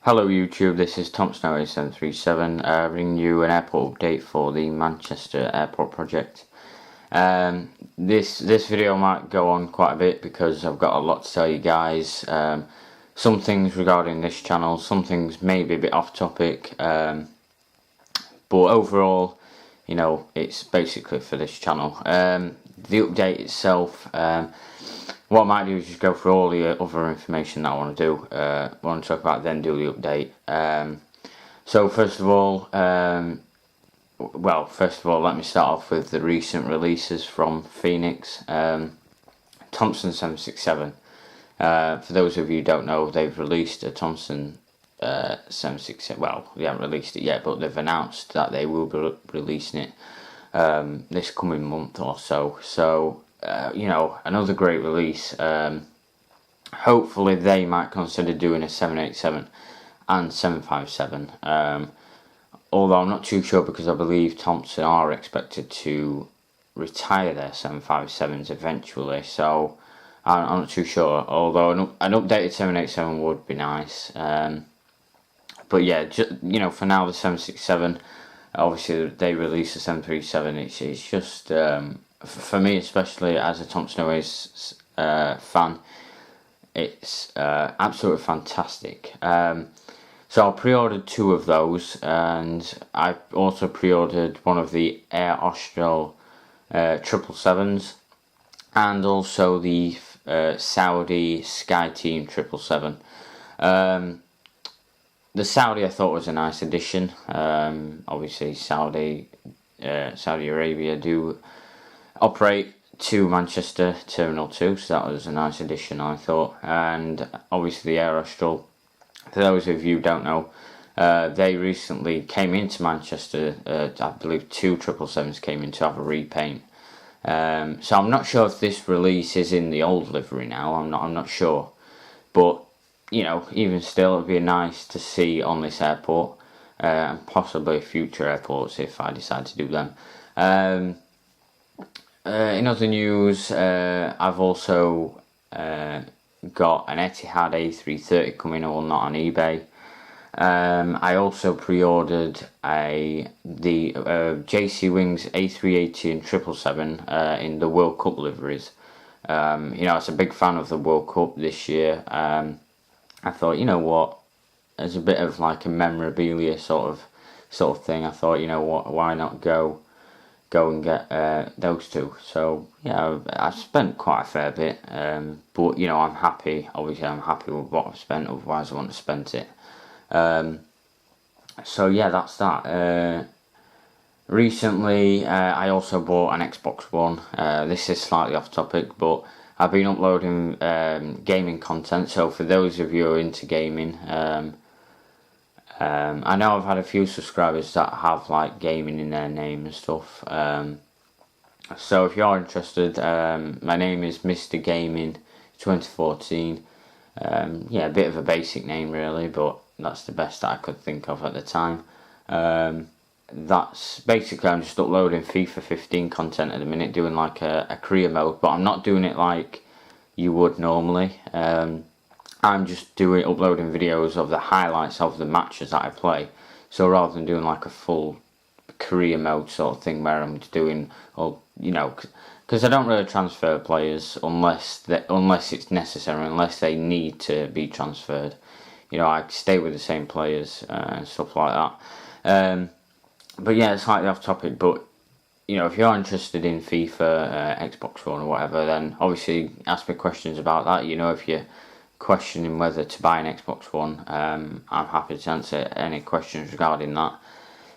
Hello YouTube, this is ThompsonOA737 bringing you an airport update for the Manchester Airport project. This video might go on quite a bit because I've got a lot to tell you guys. Some things regarding this channel, some things maybe a bit off topic, but overall, you know, it's basically for this channel. The update itself, what I might do is just go through all the other information that I want to do, want to talk about, then do the update. So first of all, let me start off with the recent releases from Phoenix. Thompson 767. For those of you who don't know, they've released a Thompson 767. Well, they haven't released it yet, but they've announced that they will be releasing it this coming month or so. So, you know, another great release. Hopefully they might consider doing a 787 and 757. Although I'm not too sure, because I believe Thompson are expected to retire their 757s eventually. So I'm not too sure. Although an updated 787 would be nice. But yeah, you know, for now the 767. Obviously they released the 737. It's just for me, especially as a Thompson OA's fan, it's absolutely fantastic. So I pre-ordered 2 of those, and I also pre-ordered one of the Air Austral 777s, and also the Saudi SkyTeam 777. The Saudi I thought was a nice addition. Obviously Saudi Arabia do operate to Manchester Terminal 2, so that was a nice addition, I thought. And obviously the Air Austral, for those of you who don't know, they recently came into Manchester. I believe 2 777s came in to have a repaint. So I'm not sure if this release is in the old livery now. I'm not sure, but you know, even still, it'd be nice to see on this airport, and possibly future airports if I decide to do them. In other news, I've also got an Etihad A330 coming, or not, on eBay. I also pre-ordered the JC Wings A380 and 777 in the World Cup liveries. You know, I was a big fan of the World Cup this year. I thought, you know what, as a bit of like a memorabilia sort of thing, I thought, you know what, why not go and get those 2. So yeah, I spent quite a fair bit, but you know, I'm happy. Obviously I'm happy with what I've spent, otherwise I wouldn't have spent it. So yeah, that's that. Recently I also bought an Xbox One. This is slightly off topic, but I've been uploading gaming content. So for those of you who are into gaming, I know I've had a few subscribers that have like gaming in their name and stuff. So if you're interested, my name is Mr. Gaming 2014. Yeah, a bit of a basic name really, but that's the best that I could think of at the time. That's basically, I'm just uploading FIFA 15 content at the minute, doing like a career mode, but I'm not doing it like you would normally. I'm just uploading videos of the highlights of the matches that I play. So rather than doing like a full career mode sort of thing where I'm doing, or you know, because I don't really transfer players unless it's necessary, unless they need to be transferred. You know, I stay with the same players and stuff like that. But yeah, it's slightly off topic, but you know, if you're interested in FIFA, Xbox One or whatever, then obviously ask me questions about that. You know, if you're questioning whether to buy an Xbox One, I'm happy to answer any questions regarding that.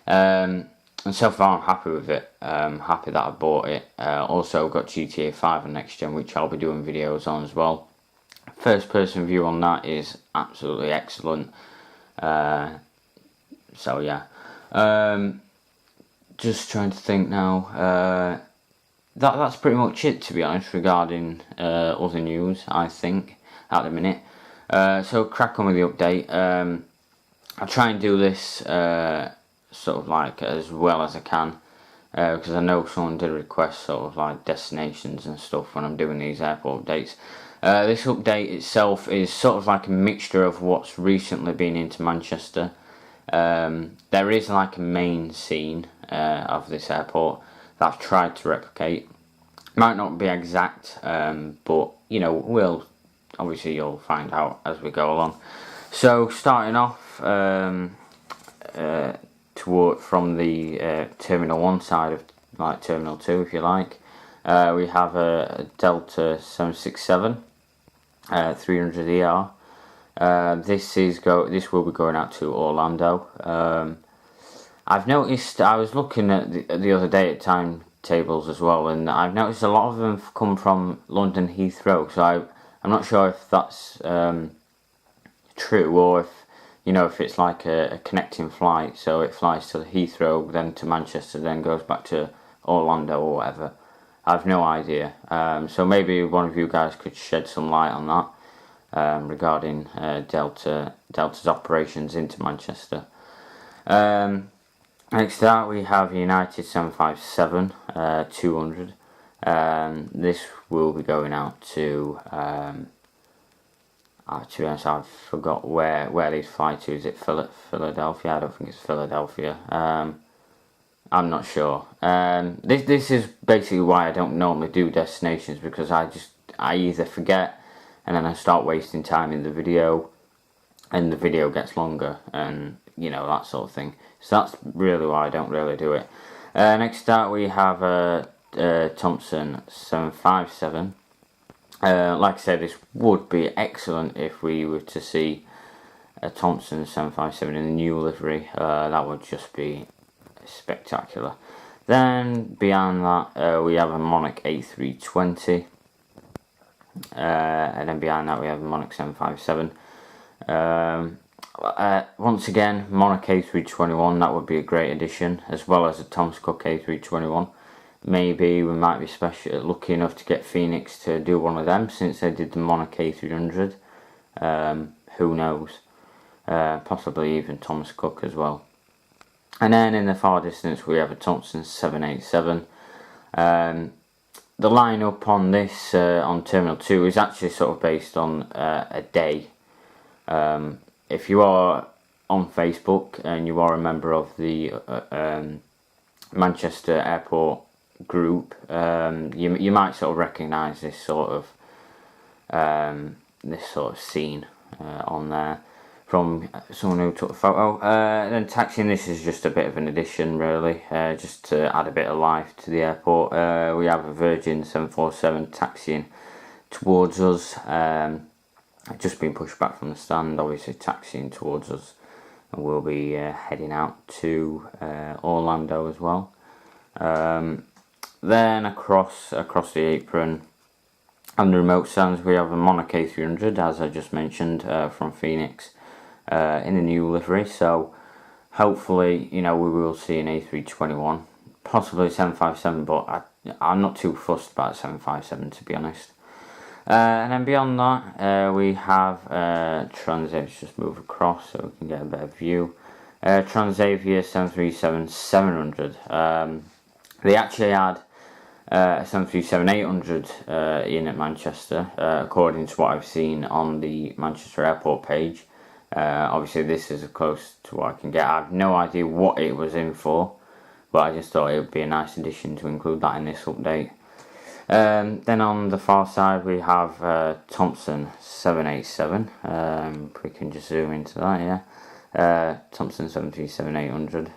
And so far I'm happy with it. Happy that I bought it. Also got GTA 5 and Next Gen, which I'll be doing videos on as well. First person view on that is absolutely excellent. So yeah. Just trying to think now. That's pretty much it, to be honest, regarding other news, I think, at the minute. So crack on with the update. I'll try and do this sort of like as well as I can, because I know someone did request sort of like destinations and stuff when I'm doing these airport updates. This update itself is sort of like a mixture of what's recently been into Manchester. There is like a main scene of this airport that I've tried to replicate. Might not be exact, but you know, you'll find out as we go along. So starting off from the Terminal 1 side of like Terminal 2, if you like, we have a Delta 767 300ER. This will be going out to Orlando. I've noticed, I was looking at the other day at timetables as well, and I've noticed a lot of them come from London Heathrow, so I'm not sure if that's true, or if it's like a connecting flight, so it flies to Heathrow, then to Manchester, then goes back to Orlando or whatever. I've no idea. So maybe one of you guys could shed some light on that regarding Delta's operations into Manchester. Next to that we have United 757 200. This will be going out to to be honest, I forgot where these fly to. Is it Philadelphia? I don't think it's Philadelphia. I'm not sure. This is basically why I don't normally do destinations, because I either forget and then I start wasting time in the video, and the video gets longer, and that sort of thing. So that's really why I don't really do it. Next up we have Thompson 757. Like I said, this would be excellent if we were to see a Thompson 757 in the new livery. That would just be spectacular. Then beyond that we have a Monarch A320, and then behind that we have a Monarch 757. Once again, Monarch A321, that would be a great addition, as well as a Thomas Cook A321. Maybe we might be lucky enough to get Phoenix to do one of them, since they did the Monarch A300. Who knows? Possibly even Thomas Cook as well. And then in the far distance we have a Thompson 787. The lineup on this on Terminal 2 is actually sort of based on a day. If you are on Facebook and you are a member of the Manchester Airport group, you might sort of recognise this sort of scene on there from someone who took the photo. Then taxiing, this is just a bit of an addition really, just to add a bit of life to the airport. We have a Virgin 747 taxiing towards us, just been pushed back from the stand, obviously taxiing towards us, and we'll be heading out to Orlando as well. Then across the apron on the remote stands we have a Monarch A300, as I just mentioned, from Phoenix, in the new livery. So hopefully we will see an A321, possibly a 757, but I'm not too fussed about 757 to be honest. And then beyond that we have Transavia. Just move across so we can get a better view. Transavia 737-700. They actually had a 737-800 in at Manchester, according to what I've seen on the Manchester Airport page. Obviously this is as close to what I can get. I have no idea what it was in for, but I just thought it would be a nice addition to include that in this update. Then on the far side we have Thompson 787. We can just zoom into that, yeah. Thompson 737-800.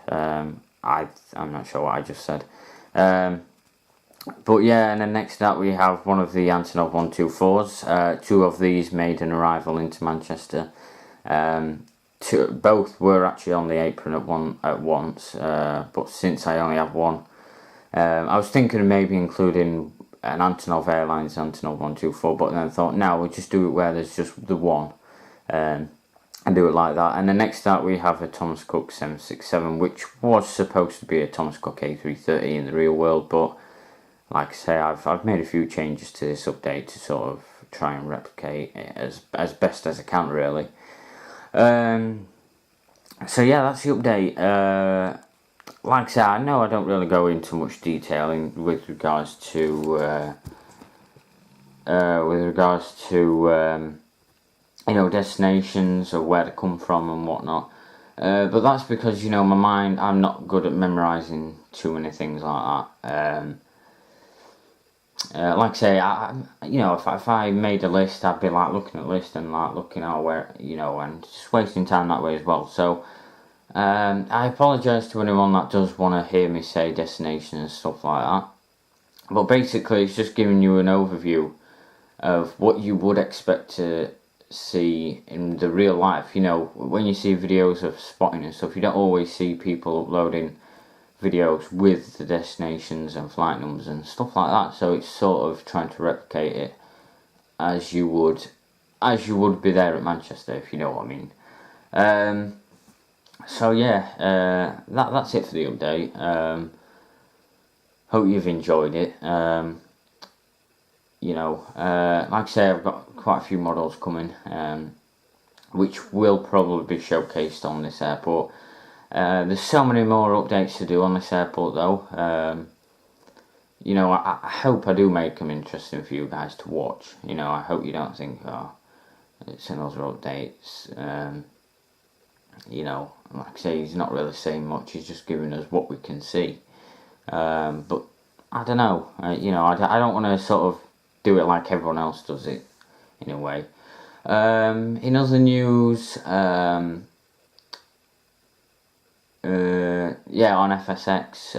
I'm not sure what I just said. But yeah, and then next to that we have one of the Antonov 124s. Two of these made an arrival into Manchester. Both were actually on the apron at once, but since I only have one, I was thinking of maybe including an Antonov Airlines Antonov 124, but then I thought, no, we'll just do it where there's just the one, and do it like that. And then next to that we have a Thomas Cook 767, which was supposed to be a Thomas Cook A330 in the real world, but like I say, I've made a few changes to this update to sort of try and replicate it as best as I can really. So yeah, that's the update. Like I said, I know I don't really go into much detail with regards to with regards to you know, destinations or where to come from and whatnot. But that's because, you know, my mind, I'm not good at memorising too many things like that. Like I say, you know, if I made a list, I'd be like looking at the list and like looking at where, you know, and just wasting time that way as well. So I apologise to anyone that does want to hear me say destination and stuff like that. But basically, it's just giving you an overview of what you would expect to see in the real life. You know, when you see videos of spotting and stuff, you don't always see people uploading videos with the destinations and flight numbers and stuff like that. So it's sort of trying to replicate it as you would be there at Manchester, if you know what I mean. So yeah, that's it for the update. Hope you've enjoyed it. You know, like I say, I've got quite a few models coming, which will probably be showcased on this airport. There's so many more updates to do on this airport though. You know, I hope I do make them interesting for you guys to watch. You know, I hope you don't think, oh, it's another updates. You know, like I say, he's not really saying much, he's just giving us what we can see. But I don't know, you know, I don't want to sort of do it like everyone else does it, in a way. In other news, yeah, on FSX,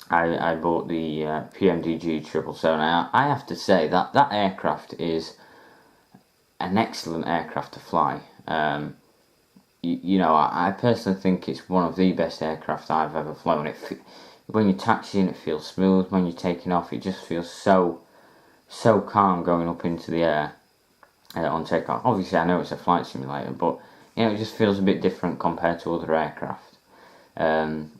I bought the PMDG 777. I have to say that aircraft is an excellent aircraft to fly. You know, I personally think it's one of the best aircraft I've ever flown. When you're taxiing, it feels smooth. When you're taking off, it just feels so calm going up into the air on takeoff. Obviously, I know it's a flight simulator, but you know, it just feels a bit different compared to other aircraft.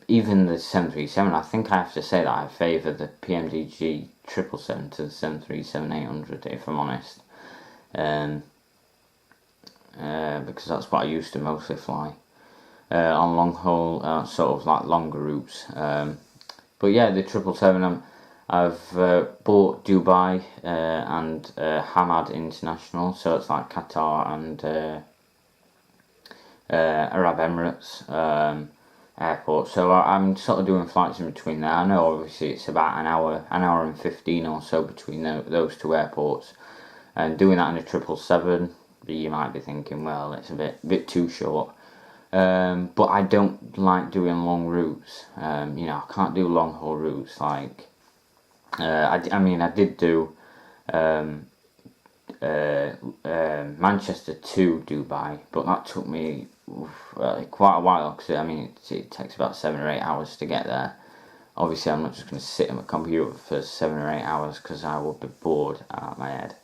Even the 737, I think I have to say that I favour the PMDG 777 to the 737-800, if I'm honest. Because that's what I used to mostly fly on long haul, sort of like longer routes. But yeah, the 777, I've bought Dubai and Hamad International, so it's like Qatar and Arab Emirates airport. So I'm sort of doing flights in between there. I know obviously it's about an hour and 15 or so between those two airports, and doing that in a 777, you might be thinking, well, it's a bit too short. But I don't like doing long routes. You know, I can't do long haul routes like. I mean, I did do Manchester to Dubai, but that took me quite a while, because I mean it takes about 7 or 8 hours to get there. Obviously, I'm not just going to sit at my computer for 7 or 8 hours, because I would be bored out of my head.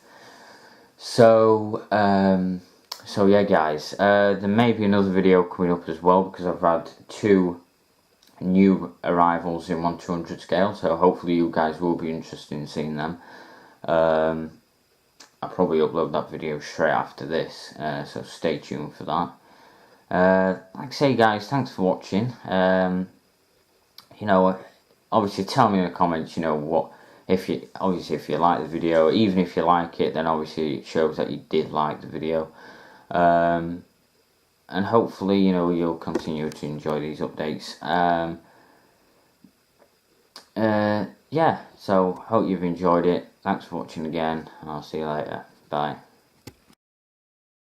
So yeah, guys, there may be another video coming up as well, because I've had 2 new arrivals in 1/200 scale, so hopefully you guys will be interested in seeing them. I'll probably upload that video straight after this, so stay tuned for that. Like I say, guys, thanks for watching. You know, obviously tell me in the comments, you know, what, if you like the video. Even if you like it, then obviously it shows that you did like the video. And hopefully, you know, you'll continue to enjoy these updates. Yeah, so hope you've enjoyed it. Thanks for watching again, and I'll see you later. Bye.